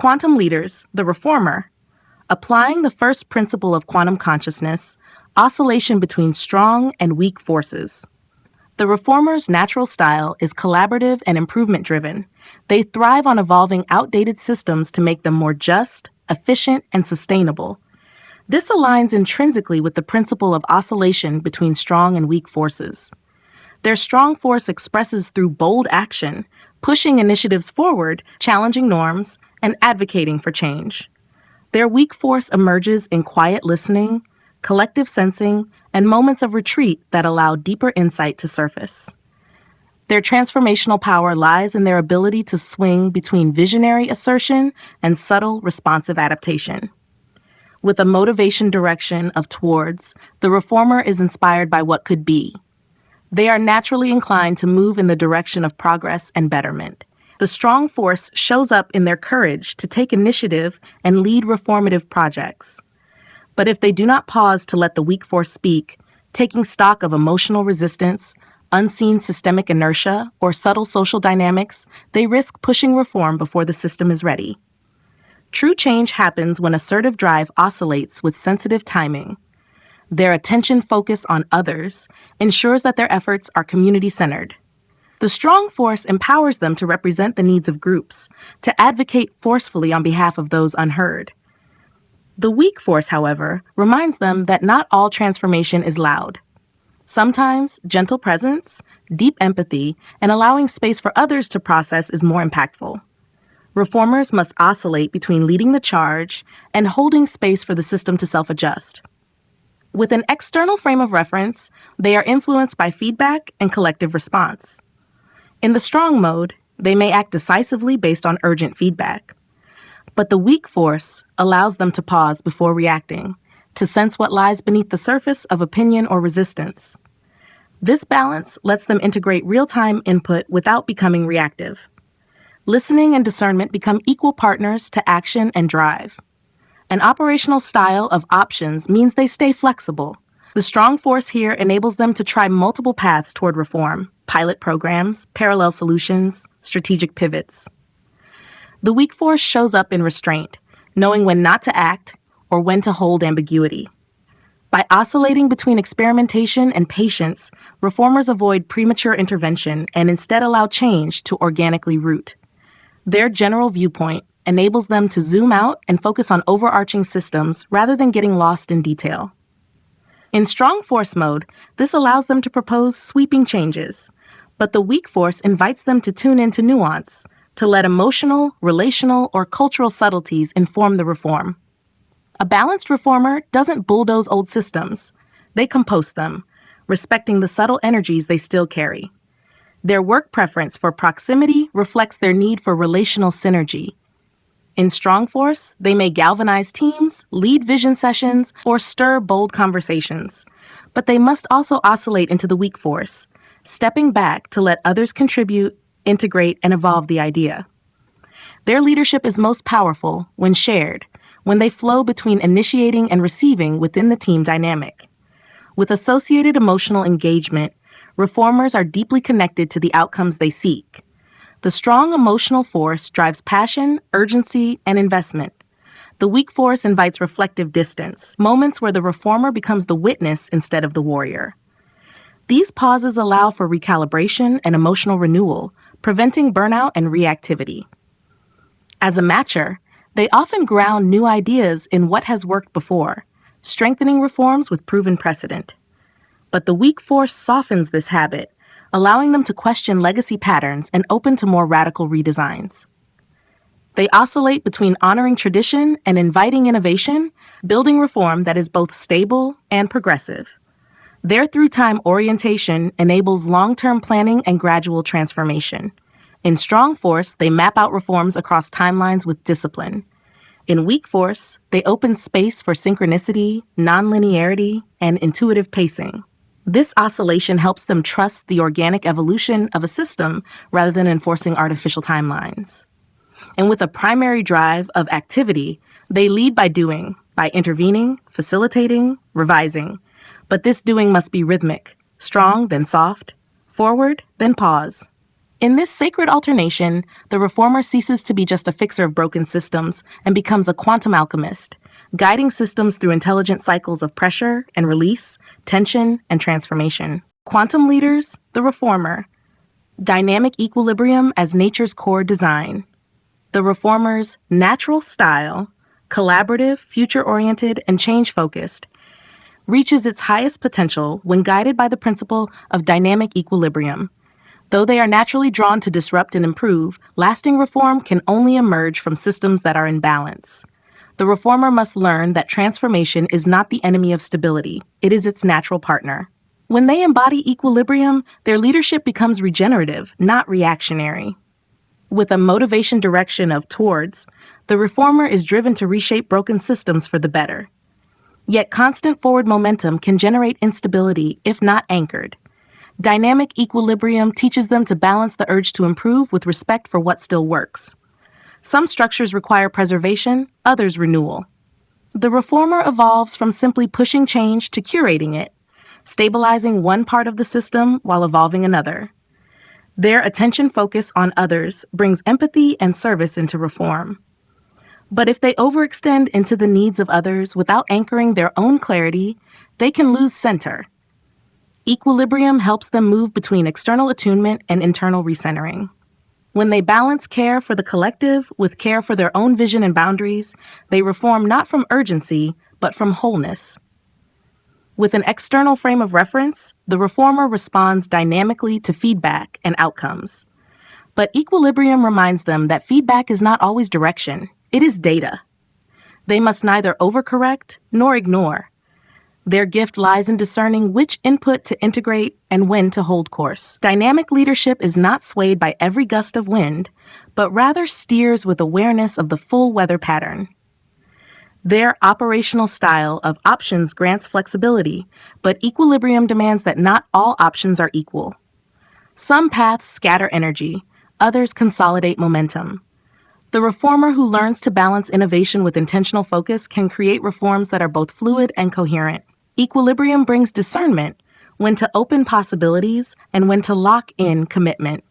quantum leaders, the reformer, applying the first principle of quantum consciousness, oscillation between strong and weak forces. The reformer's natural style is collaborative and improvement-driven. They thrive on evolving outdated systems to make them more just, efficient, and sustainable. This aligns intrinsically with the principle of oscillation between strong and weak forces. Their strong force expresses through bold action, pushing initiatives forward, challenging norms, and advocating for change. Their weak force emerges in quiet listening, collective sensing, and moments of retreat that allow deeper insight to surface. Their transformational power lies in their ability to swing between visionary assertion and subtle, responsive adaptation. With a motivation direction of towards, the reformer is inspired by what could be. They are naturally inclined to move in the direction of progress and betterment. The strong force shows up in their courage to take initiative and lead reformative projects. But if they do not pause to let the weak force speak, taking stock of emotional resistance, unseen systemic inertia, or subtle social dynamics, they risk pushing reform before the system is ready. True change happens when assertive drive oscillates with sensitive timing. Their attention focus on others ensures that their efforts are community-centered. The strong force empowers them to represent the needs of groups, to advocate forcefully on behalf of those unheard. The weak force, however, reminds them that not all transformation is loud. Sometimes, gentle presence, deep empathy, and allowing space for others to process is more impactful. Reformers must oscillate between leading the charge and holding space for the system to self-adjust. With an external frame of reference, they are influenced by feedback and collective response. In the strong mode, they may act decisively based on urgent feedback. But the weak force allows them to pause before reacting, to sense what lies beneath the surface of opinion or resistance. This balance lets them integrate real-time input without becoming reactive. Listening and discernment become equal partners to action and drive. An operational style of options means they stay flexible. The strong force here enables them to try multiple paths toward reform, pilot programs, parallel solutions, strategic pivots. The weak force shows up in restraint, knowing when not to act or when to hold ambiguity. By oscillating between experimentation and patience, reformers avoid premature intervention and instead allow change to organically root. Their general viewpoint enables them to zoom out and focus on overarching systems rather than getting lost in detail. In strong force mode, this allows them to propose sweeping changes, but the weak force invites them to tune into nuance, to let emotional, relational, or cultural subtleties inform the reform. A balanced reformer doesn't bulldoze old systems. They compost them, respecting the subtle energies they still carry. Their work preference for proximity reflects their need for relational synergy. In strong force, they may galvanize teams, lead vision sessions, or stir bold conversations. But they must also oscillate into the weak force, stepping back to let others contribute, integrate, and evolve the idea. Their leadership is most powerful when shared, when they flow between initiating and receiving within the team dynamic. With associated emotional engagement, reformers are deeply connected to the outcomes they seek. The strong emotional force drives passion, urgency, and investment. The weak force invites reflective distance, moments where the reformer becomes the witness instead of the warrior. These pauses allow for recalibration and emotional renewal, preventing burnout and reactivity. As a matcher, they often ground new ideas in what has worked before, strengthening reforms with proven precedent. But the weak force softens this habit, allowing them to question legacy patterns and open to more radical redesigns. They oscillate between honoring tradition and inviting innovation, building reform that is both stable and progressive. Their through-time orientation enables long-term planning and gradual transformation. In strong force, they map out reforms across timelines with discipline. In weak force, they open space for synchronicity, nonlinearity, and intuitive pacing. This oscillation helps them trust the organic evolution of a system rather than enforcing artificial timelines. And with a primary drive of activity, they lead by doing, by intervening, facilitating, revising. But this doing must be rhythmic, strong then soft, forward then pause. In this sacred alternation, the reformer ceases to be just a fixer of broken systems and becomes a quantum alchemist, guiding systems through intelligent cycles of pressure and release, tension and transformation. Quantum leaders, the reformer, dynamic equilibrium as nature's core design. The reformer's natural style, collaborative, future-oriented, and change-focused, reaches its highest potential when guided by the principle of dynamic equilibrium. Though they are naturally drawn to disrupt and improve, lasting reform can only emerge from systems that are in balance. The reformer must learn that transformation is not the enemy of stability, it is its natural partner. When they embody equilibrium, their leadership becomes regenerative, not reactionary. With a motivation direction of towards, the reformer is driven to reshape broken systems for the better. Yet constant forward momentum can generate instability if not anchored. Dynamic equilibrium teaches them to balance the urge to improve with respect for what still works. Some structures require preservation, others renewal. The reformer evolves from simply pushing change to curating it, stabilizing one part of the system while evolving another. Their attention focus on others brings empathy and service into reform. But if they overextend into the needs of others without anchoring their own clarity, they can lose center. Equilibrium helps them move between external attunement and internal recentering. When they balance care for the collective with care for their own vision and boundaries, they reform not from urgency, but from wholeness. With an external frame of reference, the reformer responds dynamically to feedback and outcomes. But equilibrium reminds them that feedback is not always direction, it is data. They must neither overcorrect nor ignore. Their gift lies in discerning which input to integrate and when to hold course. Dynamic leadership is not swayed by every gust of wind, but rather steers with awareness of the full weather pattern. Their operational style of options grants flexibility, but equilibrium demands that not all options are equal. Some paths scatter energy, others consolidate momentum. The reformer who learns to balance innovation with intentional focus can create reforms that are both fluid and coherent. Equilibrium brings discernment, when to open possibilities and when to lock in commitment.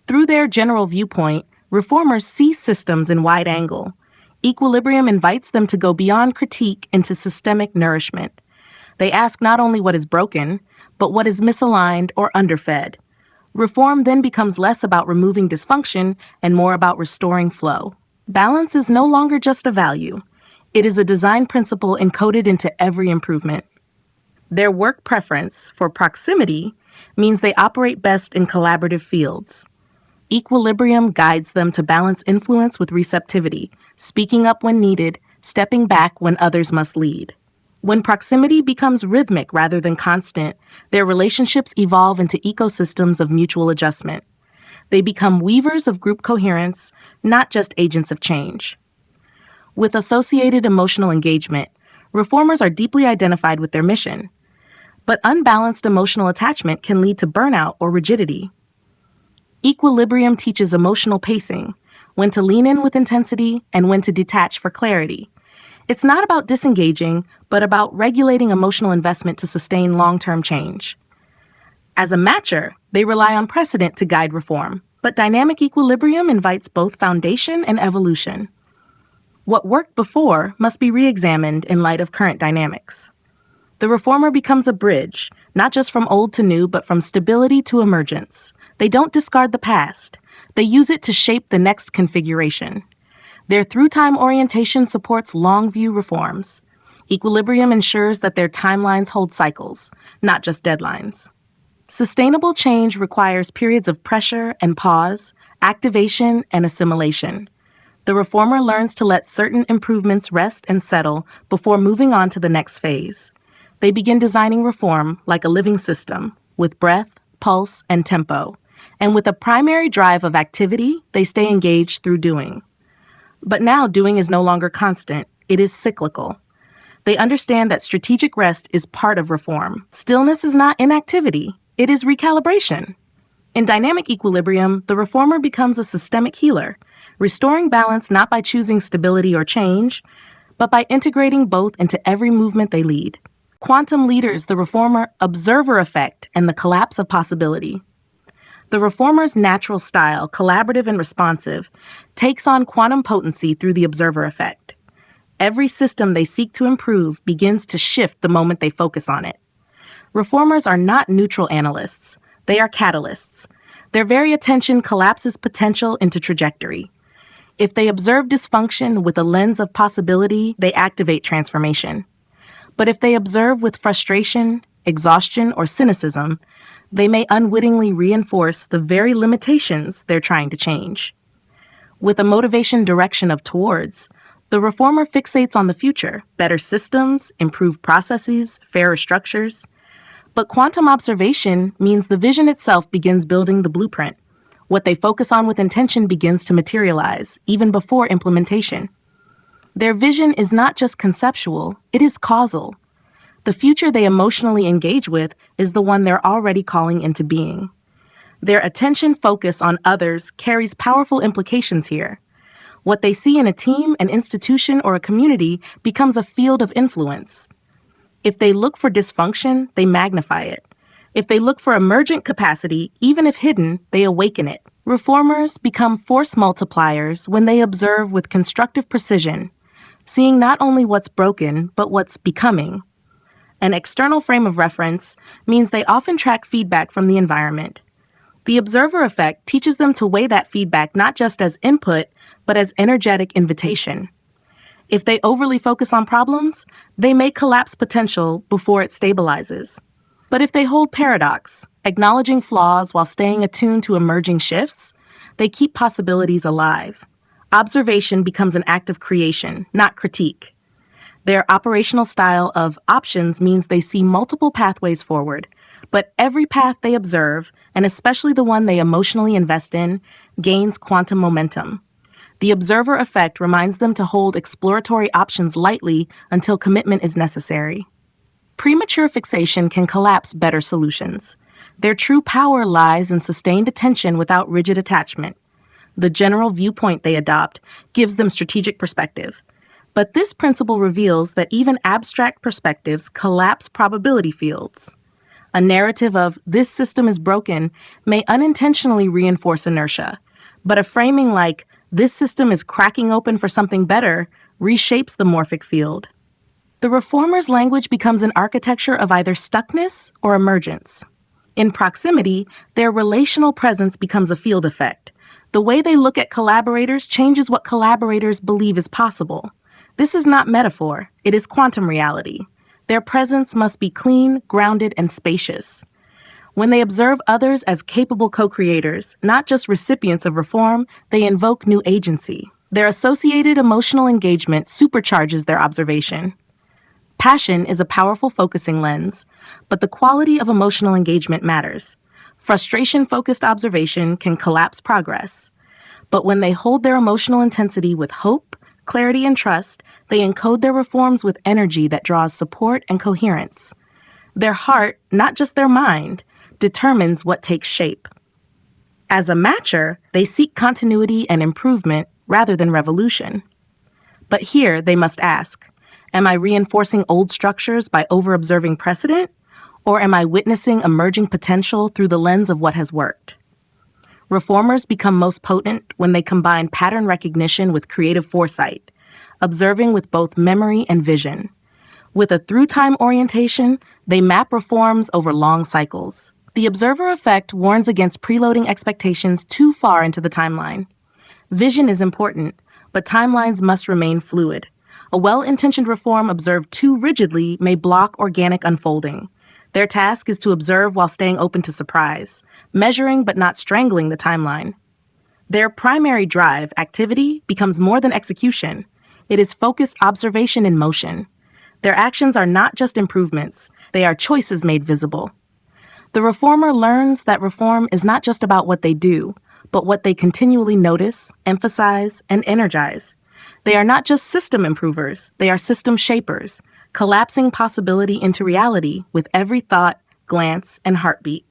Through their general viewpoint, reformers see systems in wide angle. Equilibrium invites them to go beyond critique into systemic nourishment. They ask not only what is broken, but what is misaligned or underfed. Reform then becomes less about removing dysfunction and more about restoring flow. Balance is no longer just a value. It is a design principle encoded into every improvement. Their work preference for proximity means they operate best in collaborative fields. Equilibrium guides them to balance influence with receptivity, speaking up when needed, stepping back when others must lead. When proximity becomes rhythmic rather than constant, their relationships evolve into ecosystems of mutual adjustment. They become weavers of group coherence, not just agents of change. With associated emotional engagement, reformers are deeply identified with their mission. But unbalanced emotional attachment can lead to burnout or rigidity. Equilibrium teaches emotional pacing, when to lean in with intensity and when to detach for clarity. It's not about disengaging, but about regulating emotional investment to sustain long-term change. As a matcher, they rely on precedent to guide reform, but dynamic equilibrium invites both foundation and evolution. What worked before must be re-examined in light of current dynamics. The reformer becomes a bridge, not just from old to new, but from stability to emergence. They don't discard the past. They use it to shape the next configuration. Their through-time orientation supports long-view reforms. Equilibrium ensures that their timelines hold cycles, not just deadlines. Sustainable change requires periods of pressure and pause, activation and assimilation. The reformer learns to let certain improvements rest and settle before moving on to the next phase. They begin designing reform like a living system, with breath, pulse, and tempo. And with a primary drive of activity, they stay engaged through doing. But now doing is no longer constant, it is cyclical. They understand that strategic rest is part of reform. Stillness is not inactivity, it is recalibration. In dynamic equilibrium, the reformer becomes a systemic healer, restoring balance not by choosing stability or change, but by integrating both into every movement they lead. Quantum leaders, the reformer, observer effect and the collapse of possibility. The reformer's natural style, collaborative and responsive, takes on quantum potency through the observer effect. Every system they seek to improve begins to shift the moment they focus on it. Reformers are not neutral analysts. They are catalysts. Their very attention collapses potential into trajectory. If they observe dysfunction with a lens of possibility, they activate transformation. But if they observe with frustration, exhaustion, or cynicism, they may unwittingly reinforce the very limitations they're trying to change. With a motivation direction of towards, the reformer fixates on the future, better systems, improved processes, fairer structures. But quantum observation means the vision itself begins building the blueprint. What they focus on with intention begins to materialize, even before implementation. Their vision is not just conceptual, it is causal. The future they emotionally engage with is the one they're already calling into being. Their attention focus on others carries powerful implications here. What they see in a team, an institution, or a community becomes a field of influence. If they look for dysfunction, they magnify it. If they look for emergent capacity, even if hidden, they awaken it. Reformers become force multipliers when they observe with constructive precision, seeing not only what's broken, but what's becoming. An external frame of reference means they often track feedback from the environment. The observer effect teaches them to weigh that feedback not just as input, but as energetic invitation. If they overly focus on problems, they may collapse potential before it stabilizes. But if they hold paradox, acknowledging flaws while staying attuned to emerging shifts, they keep possibilities alive. Observation becomes an act of creation, not critique. Their operational style of options means they see multiple pathways forward, but every path they observe, and especially the one they emotionally invest in, gains quantum momentum. The observer effect reminds them to hold exploratory options lightly until commitment is necessary. Premature fixation can collapse better solutions. Their true power lies in sustained attention without rigid attachment. The general viewpoint they adopt gives them strategic perspective. But this principle reveals that even abstract perspectives collapse probability fields. A narrative of "this system is broken" may unintentionally reinforce inertia, but a framing like "this system is cracking open for something better" reshapes the morphic field. The reformer's language becomes an architecture of either stuckness or emergence. In proximity, their relational presence becomes a field effect. The way they look at collaborators changes what collaborators believe is possible. This is not metaphor, it is quantum reality. Their presence must be clean, grounded, and spacious. When they observe others as capable co-creators, not just recipients of reform, they invoke new agency. Their associated emotional engagement supercharges their observation. Passion is a powerful focusing lens, but the quality of emotional engagement matters. Frustration-focused observation can collapse progress. But when they hold their emotional intensity with hope, clarity, and trust, they encode their reforms with energy that draws support and coherence. Their heart, not just their mind, determines what takes shape. As a matcher, they seek continuity and improvement rather than revolution. But here they must ask, am I reinforcing old structures by over-observing precedent, or am I witnessing emerging potential through the lens of what has worked? Reformers become most potent when they combine pattern recognition with creative foresight, observing with both memory and vision. With a through-time orientation, they map reforms over long cycles. The observer effect warns against preloading expectations too far into the timeline. Vision is important, but timelines must remain fluid. A well-intentioned reform observed too rigidly may block organic unfolding. Their task is to observe while staying open to surprise, measuring but not strangling the timeline. Their primary drive, activity, becomes more than execution. It is focused observation in motion. Their actions are not just improvements, they are choices made visible. The reformer learns that reform is not just about what they do, but what they continually notice, emphasize, and energize. They are not just system improvers, they are system shapers, collapsing possibility into reality with every thought, glance, and heartbeat.